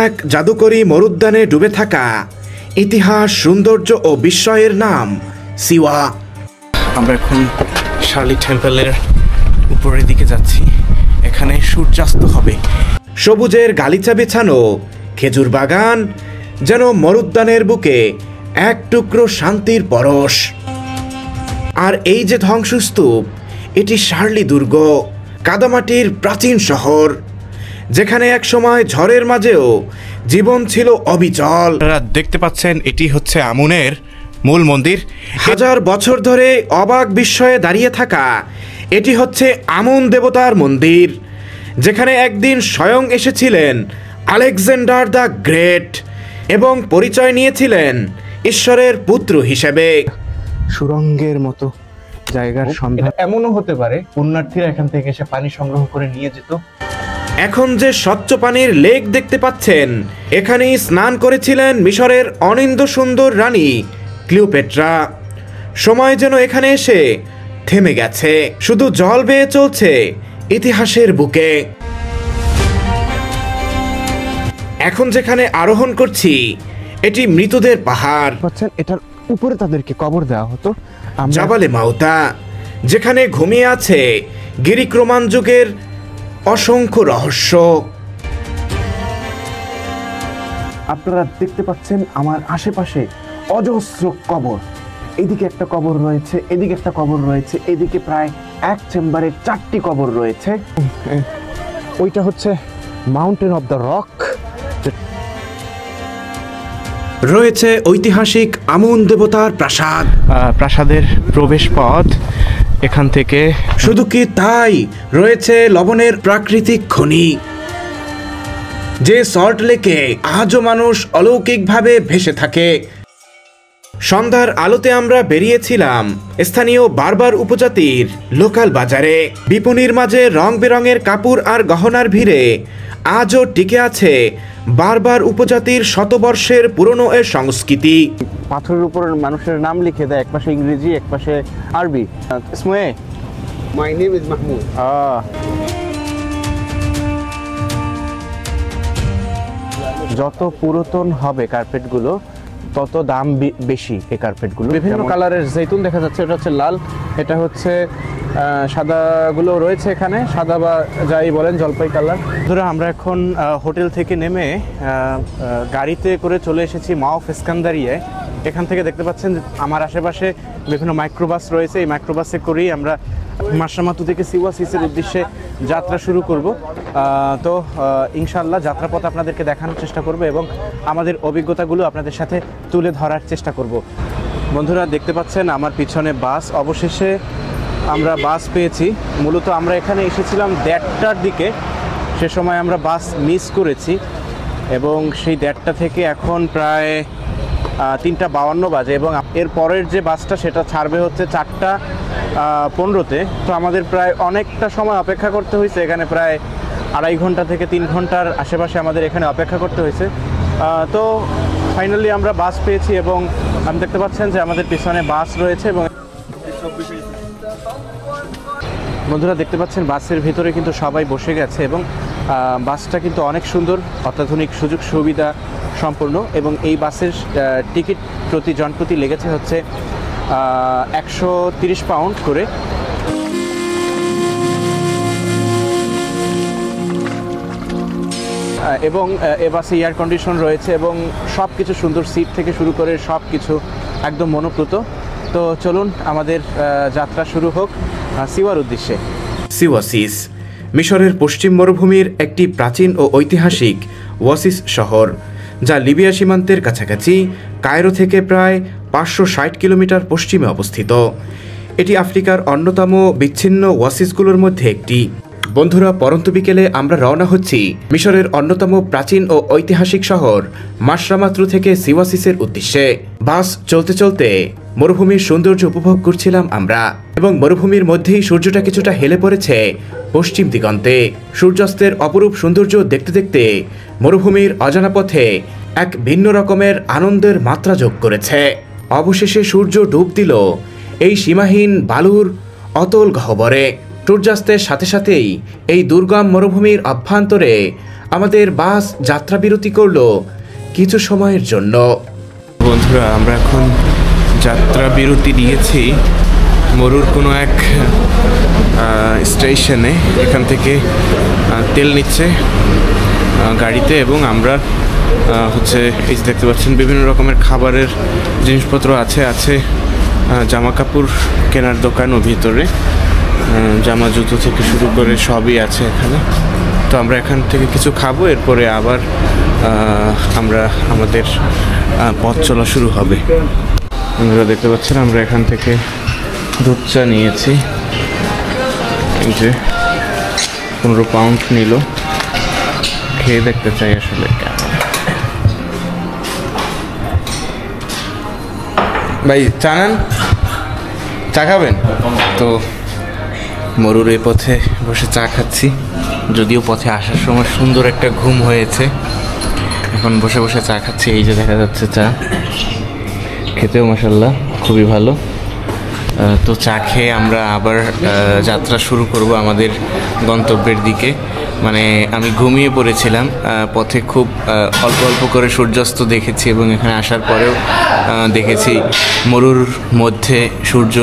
এক জাদুকরী মরুদ্যানে ডুবে থাকা ইতিহাস, সৌন্দর্য ও বিস্ময়ের নাম সিওয়া। আমরা এখন শার্লি টেম্পলের উপরের দিকে যাচ্ছি। এখানে সূর্যাস্ত হবে। সবুজের গালিচা বিছানো খেজুর বাগান যেন মরুদ্যানের বুকে এক টুকরো শান্তির পরশ। আর এই যে ধ্বংসস্তূপ, এটি শার্লি দুর্গ, কাদামাটির প্রাচীন শহর, যেখানে এক সময় ঝড়ের মাঝেও জীবন ছিল অবিচল। আপনারা দেখতে পাচ্ছেন এটি হচ্ছে আমুনের মূল মন্দির। হাজার বছর ধরে অবাক বিস্ময়ে দাঁড়িয়ে থাকা এটি হচ্ছে আমুন দেবতার মন্দির, যেখানে একদিন স্বয়ং এসেছিলেন আলেকজান্ডার দ্য গ্রেট এবং পরিচয় নিয়েছিলেন ঈশ্বরের পুত্র হিসেবে। সুরঙ্গের মতো জায়গার সন্ধান। এমনও হতে পারে পুণ্যার্থীরা এখান থেকে এসে পানি সংগ্রহ করে নিয়ে যেত। এখন যে স্বচ্ছ পানির লেক দেখতে পাচ্ছেন, এখানেই স্নান করেছিলেন মিশরের অনিন্দ্য সুন্দর রানী ক্লিওপেট্রা। সময় যেন এখানে এসে থেমে গেছে, শুধু জল বেয়ে চলছে ইতিহাসের বুকে। এখন যেখানে আরোহণ করছি, এটি মৃতদের পাহাড়। এটার উপরে তাদেরকে কবর দেওয়া হতো। জাবালে মাউতা, যেখানে ঘুমিয়ে আছে গ্রিক রোমান যুগের অসংখ্য রহস্য। আপনারা দেখতে পাচ্ছেন আমার আশেপাশে অজস্র কবর। এদিকে একটা কবর রয়েছে, এদিকে একটা কবর রয়েছে, এদিকে প্রায় এক চেম্বারে 4টি কবর রয়েছে। ওইটা হচ্ছে মাউন্টেন অফ দ্য রক। রয়েছে ঐতিহাসিক আমুন দেবতার প্রাসাদ, প্রাসাদের প্রবেশ পথ এখান থেকে। শুধু কি তাই, রয়েছে লবণের প্রাকৃতিক খনি, যে সল্ট লেকে আজও মানুষ অলৌকিকভাবে ভেসে থাকে। সন্ধ্যার আলোতে আমরা বেরিয়েছিলাম স্থানীয় বারবার উপজাতির লোকাল বাজারে। বিপণীর মাঝে রং বেরঙের কাপড় আর গহনার ভিড়ে আজও টিকে আছে বারবার উপজাতির শতবর্ষের পুরনো এ সংস্কৃতি। পাথরের উপর মানুষের নাম লিখে দেয়, একপাশে ইংরেজি একপাশে আরবি। ইসমে My name is Mahmoud. যত পুরাতন হবে কার্পেটগুলো তত দাম বেশি। এই কার্পেটগুলো বিভিন্ন কালারের জৈতুন দেখা যাচ্ছে। এটা হচ্ছে লাল, এটা হচ্ছে সাদাগুলো রয়েছে এখানে, সাদা বা যাই বলেন জলপাই কালার। ধরো আমরা এখন হোটেল থেকে নেমে গাড়িতে করে চলে এসেছি মাওফ ইস্কান্দারিয়ায়। এখান থেকে দেখতে পাচ্ছেন আমার আশেপাশে বিভিন্ন মাইক্রোবাস রয়েছে। এই মাইক্রোবাসে করেই আমরা মাশরামাতু থেকে সিওয়াসিসের উদ্দেশ্যে যাত্রা শুরু করব। তো ইনশাআল্লাহ যাত্রাপথ আপনাদেরকে দেখানোর চেষ্টা করব এবং আমাদের অভিজ্ঞতাগুলো আপনাদের সাথে তুলে ধরার চেষ্টা করব। বন্ধুরা দেখতে পাচ্ছেন আমার পিছনে বাস। অবশেষে আমরা বাস পেয়েছি। মূলত আমরা এখানে এসেছিলাম 1:30টার দিকে, সে সময় আমরা বাস মিস করেছি এবং সেই 1:30টা থেকে এখন প্রায় 3:52 বাজে এবং এর পরের যে বাসটা সেটা ছাড়বে হচ্ছে 4:15-তে। তো আমাদের প্রায় অনেকটা সময় অপেক্ষা করতে হয়েছে। এখানে প্রায় 2.5 ঘন্টা থেকে 3 ঘন্টার আশেপাশে আমাদের এখানে অপেক্ষা করতে হয়েছে। তো ফাইনালি আমরা বাস পেয়েছি এবং আপনি দেখতে পাচ্ছেন যে আমাদের পিছনে বাস রয়েছে এবং বন্ধুরা দেখতে পাচ্ছেন বাসের ভিতরে কিন্তু সবাই বসে গেছে এবং বাসটা কিন্তু অনেক সুন্দর, অত্যাধুনিক সুযোগ সুবিধা সম্পূর্ণ এবং এই বাসের টিকিট প্রতি জনপ্রতি লেগেছে হচ্ছে 130 পাউন্ড করে। এবং এ বাসে এয়ার কন্ডিশন রয়েছে এবং সব কিছু সুন্দর, সিট থেকে শুরু করে সব কিছু একদম মনোপ্রত। তো চলুন আমাদের যাত্রা শুরু হোক সিওয়ার উদ্দেশ্যে। সিওয়াসিস মিশরের পশ্চিম মরুভূমির একটি প্রাচীন ও ঐতিহাসিক ওয়াসিস শহর, যা লিবিয়া সীমান্তের কাছাকাছি কায়রো থেকে প্রায় 560 কিলোমিটার পশ্চিমে অবস্থিত। এটি আফ্রিকার অন্যতম বিচ্ছিন্ন ওয়াসিসগুলোর মধ্যে একটি। বন্ধুরা, পরন্ত বিকেলে আমরা রওনা হচ্ছি মিশরের অন্যতম প্রাচীন ও ঐতিহাসিক শহর মাশরামাতু থেকে সিওয়াসিসের উদ্দেশ্যে। বাস চলতে চলতে মরুভূমির সৌন্দর্য উপভোগ করছিলাম আমরা এবং মরুভূমির মধ্যেই সূর্যটা কিছুটা হেলে পড়েছে পশ্চিম দিগন্তে। সূর্যাস্তের অপরূপ সৌন্দর্য দেখতে দেখতে মরুভূমির অজানা পথে এক ভিন্ন রকমের আনন্দের মাত্রা যোগ করেছে। অবশেষে সূর্য ডুব দিল এই সীমাহীন বালুর অতল গহ্বরে। সূর্যাস্তের সাথে সাথেই এই দুর্গম মরুভূমির অভ্যন্তরে আমাদের বাস যাত্রাবিরতি করলো কিছু সময়ের জন্য। বন্ধুরা, আমরা এখন যাত্রাবিরতি দিয়েছি মরুর কোনো এক স্টেশনে। এখান থেকে তেল নিচ্ছে গাড়িতে এবং আমরা হচ্ছে এই যে দেখতে পাচ্ছেন বিভিন্ন রকমের খাবারের জিনিসপত্র আছে জামা কাপড় কেনার দোকানও ভিতরে, জামা জুতো থেকে শুরু করে সবই আছে এখানে। তো আমরা এখান থেকে কিছু খাবো, এরপরে আবার আমরা আমাদের পথ চলা শুরু হবে। আপনারা দেখতে পাচ্ছেন আমরা এখান থেকে দুধ চা নিয়েছি, এই যে 15 পাউন্ড নিল। খেয়ে দেখতে চাই আসলে ভাই। চা নেন, চা খাবেন? তো মরুর এই পথে বসে চা খাচ্ছি, যদিও পথে আসার সময় সুন্দর একটা ঘুম হয়েছে। এখন বসে বসে চা খাচ্ছি, এই যে দেখা যাচ্ছে চা, খেতেও মাশাআল্লাহ খুবই ভালো। তো চা খেয়ে আমরা আবার যাত্রা শুরু করব আমাদের গন্তব্যের দিকে। মানে আমি ঘুমিয়ে পড়েছিলাম পথে, খুব অল্প অল্প করে সূর্যাস্ত দেখেছি এবং এখানে আসার পরেও দেখেছি মরুর মধ্যে সূর্য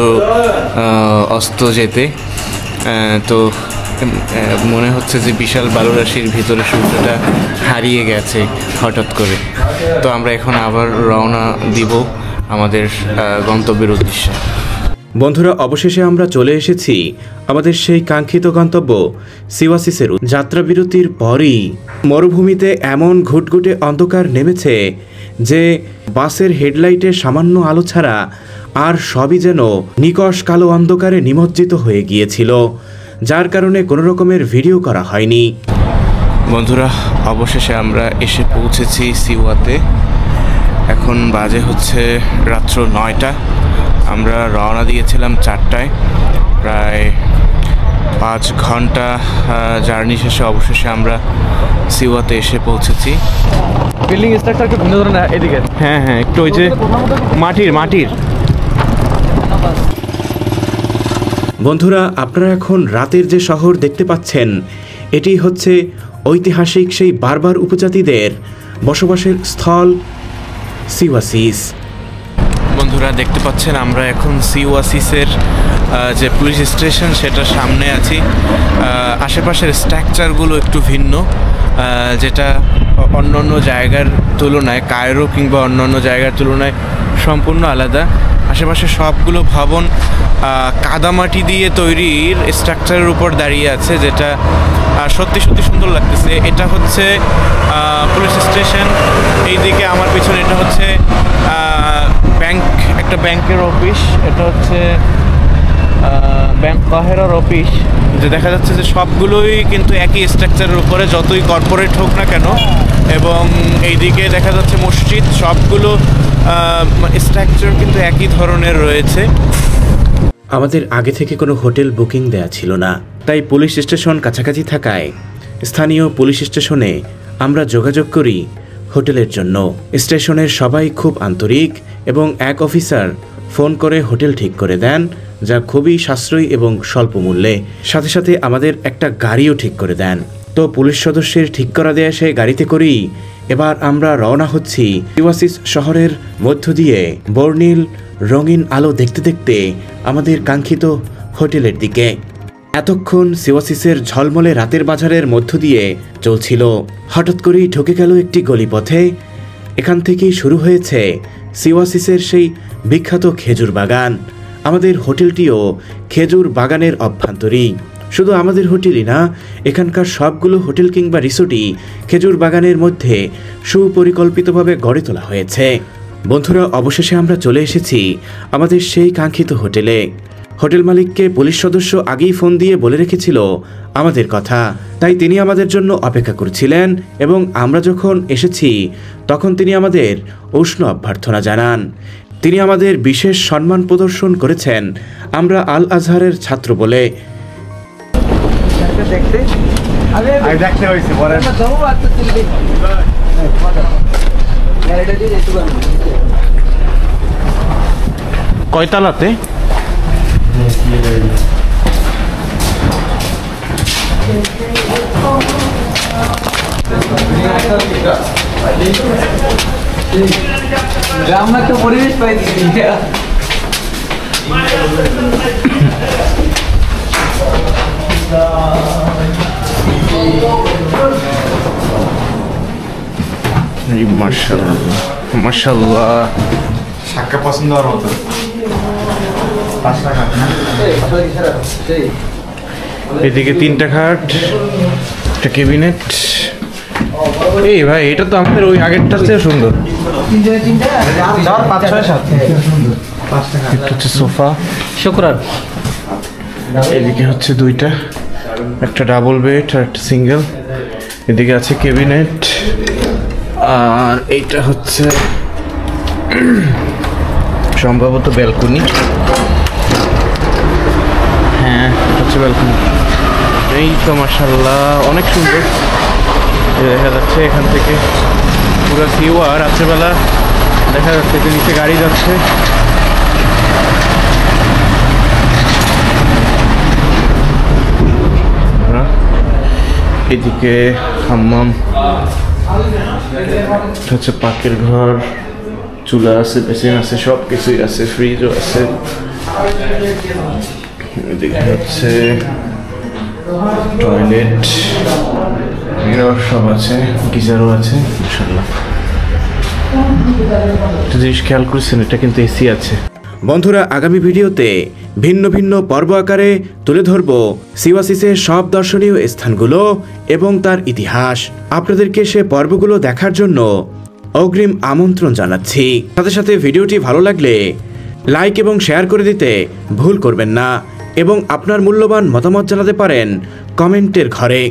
অস্ত যেতে। তো মনে হচ্ছে যে বিশাল বালুরাশির ভিতরে সূর্যটা হারিয়ে গেছে হঠাৎ করে। তো আমরা এখন আবার রওনা দিব আমাদের গন্তব্যের উদ্দেশ্যে। বন্ধুরা, অবশেষে আমরা চলে এসেছি আমাদের সেই কাঙ্ক্ষিত গন্তব্য সিওয়াসিসের। যাত্রাবিরতির পরই মরুভূমিতে এমন ঘুটঘুটে অন্ধকার নেমেছে যে বাসের হেডলাইটের সামান্য আলো ছাড়া আর সবই যেন নিকষ কালো অন্ধকারে নিমজ্জিত হয়ে গিয়েছিল, যার কারণে কোনো রকমের ভিডিও করা হয়নি। বন্ধুরা, অবশেষে আমরা এসে পৌঁছেছি সিওয়াতে। এখন বাজে হচ্ছে রাত্র 9টা। আমরা রওনা দিয়েছিলাম 4টায়। প্রায় 5 ঘন্টা জার্নি শেষে অবশেষে আমরা সিওয়াতে এসে পৌঁছেছি। বিল্ডিং স্ট্রাকচারকে ভিন্ন ধরনের এদিকে। হ্যাঁ, একটু ওই যে মাটির। বন্ধুরা, আপনারা এখন রাতের যে শহর দেখতে পাচ্ছেন, এটি হচ্ছে ঐতিহাসিক সেই বারবার উপজাতিদের বসবাসের স্থল সিওয়াসিস। বন্ধুরা, দেখতে পাচ্ছেন আমরা এখন সিওয়াসিসের যে পুলিশ স্টেশন সেটার সামনে আছি। আশেপাশের স্ট্রাকচারগুলো একটু ভিন্ন, যেটা অন্যান্য জায়গার তুলনায়, কায়রো কিংবা অন্যান্য জায়গার তুলনায় সম্পূর্ণ আলাদা। আশেপাশে সবগুলো ভবন কাদামাটি দিয়ে তৈরির স্ট্রাকচারের উপর দাঁড়িয়ে আছে, যেটা সত্যি সুন্দর লাগতেছে। এটা হচ্ছে পুলিশ স্টেশন। এইদিকে আমার পিছনে এটা হচ্ছে একটা ব্যাংকের অফিস। এটা হচ্ছে ব্যাংক কাহেরার অফিস। যে দেখা যাচ্ছে যে সবগুলোই কিন্তু একই স্ট্রাকচারের উপরে, যতই কর্পোরেট হোক না কেন। এবং এইদিকে দেখা যাচ্ছে মসজিদ। সবগুলো স্ট্রাকচার কিন্তু একই ধরনের রয়েছে। আমাদের আগে থেকে কোনো হোটেল বুকিং দেয়া ছিল না, তাই পুলিশ স্টেশন কাছাকাছি থাকায় স্থানীয় পুলিশ স্টেশনে আমরা যোগাযোগ করি হোটেলের জন্য। স্টেশনের সবাই খুব আন্তরিক এবং এক অফিসার ফোন করে হোটেল ঠিক করে দেন, যা খুবই সাশ্রয়ী এবং স্বল্প মূল্যে। সাথে সাথে আমাদের একটা গাড়িও ঠিক করে দেন। তো পুলিশ সদস্যের ঠিক করা দেয়া সেই গাড়িতে করেই এবার আমরা রওনা হচ্ছি সিওয়াসিস শহরের মধ্য দিয়ে বর্ণিল রঙিন আলো দেখতে দেখতে আমাদের কাঙ্ক্ষিত হোটেলের দিকে। এতক্ষণ সিওয়াসিসের ঝলমলে রাতের বাজারের মধ্য দিয়ে চলছিল। হঠাৎ করেই ঢুকে গেল একটি গলিপথে। এখান থেকেই শুরু হয়েছে সিওয়াসিসের সেই বিখ্যাত খেজুর বাগান। আমাদের হোটেলটিও খেজুর বাগানের অভ্যন্তরেই। শুধু আমাদের হোটেলই না, এখানকার সবগুলো হোটেল কিংবা রিসোর্টই খেজুর বাগানের মধ্যে সুপরিকল্পিতভাবে গড়ে তোলা হয়েছে। বন্ধুরা, অবশেষে আমরা চলে এসেছি আমাদের সেই কাঙ্ক্ষিত হোটেলে। হোটেল মালিককে পুলিশ সদস্য আগেই ফোন দিয়ে বলে রেখেছিল আমাদের কথা, তাই তিনি আমাদের জন্য অপেক্ষা করছিলেন। এবং আমরা যখন এসেছি তখন তিনি আমাদের উষ্ণ অভ্যর্থনা জানান। তিনি আমাদের বিশেষ সম্মান প্রদর্শন করেছেন আমরা আল আজহারের ছাত্র বলে। কয়তালাতে? গ্রাম একটা পরিবেশ পাইছি। মাশাআল্লাহ মাশাআল্লাহ। শাকটা পছন্দ হওয়ার মতো। 5 টাকা না? এদিকে 3টা খাট, একটা ক্যাবিনেট। এই ভাই এটা তো আমাদের ওই আগেরটার চেয়ে সুন্দর। 5 6 7 5 টাকা। এটা হচ্ছে সোফা। শুক্রান। এদিকে হচ্ছে 2টা, একটা ডাবল বেড আর একটা সিঙ্গেল। এদিকে আছে ক্যাবিনেট, আর এইটা হচ্ছে সম্ভবত ব্যালকনি। হ্যাঁ, এটা হচ্ছে ব্যালকনি। এই তো মাশাআল্লাহ অনেক সুন্দর। এই দেখা যাচ্ছে এখান থেকে পুরো ভিউ, আর রাত্রেবেলা দেখা যাচ্ছে যে নিচে গাড়ি যাচ্ছে। এদিকে হাম্মাম, হচ্ছে পাকের ঘর, চুলা আছে, বেসিন আছে, সব কিছুই আছে, ফ্রিজও আছে। এদিকে হচ্ছে টয়লেট, মিরর সব আছে, গিজারও আছে। ইনশাআল্লাহ একটা জিনিস খেয়াল করছেন, এটা কিন্তু এসি আছে। বন্ধুরা, আগামী ভিডিওতে ভিন্ন ভিন্ন পর্ব আকারে তুলে ধরব সিওয়াসিসের সব দর্শনীয় স্থানগুলো এবং তার ইতিহাস। আপনাদেরকে সে পর্বগুলো দেখার জন্য অগ্রিম আমন্ত্রণ জানাচ্ছি। সাথে সাথে ভিডিওটি ভালো লাগলে লাইক এবং শেয়ার করে দিতে ভুল করবেন না, এবং আপনার মূল্যবান মতামত জানাতে পারেন কমেন্টের ঘরে।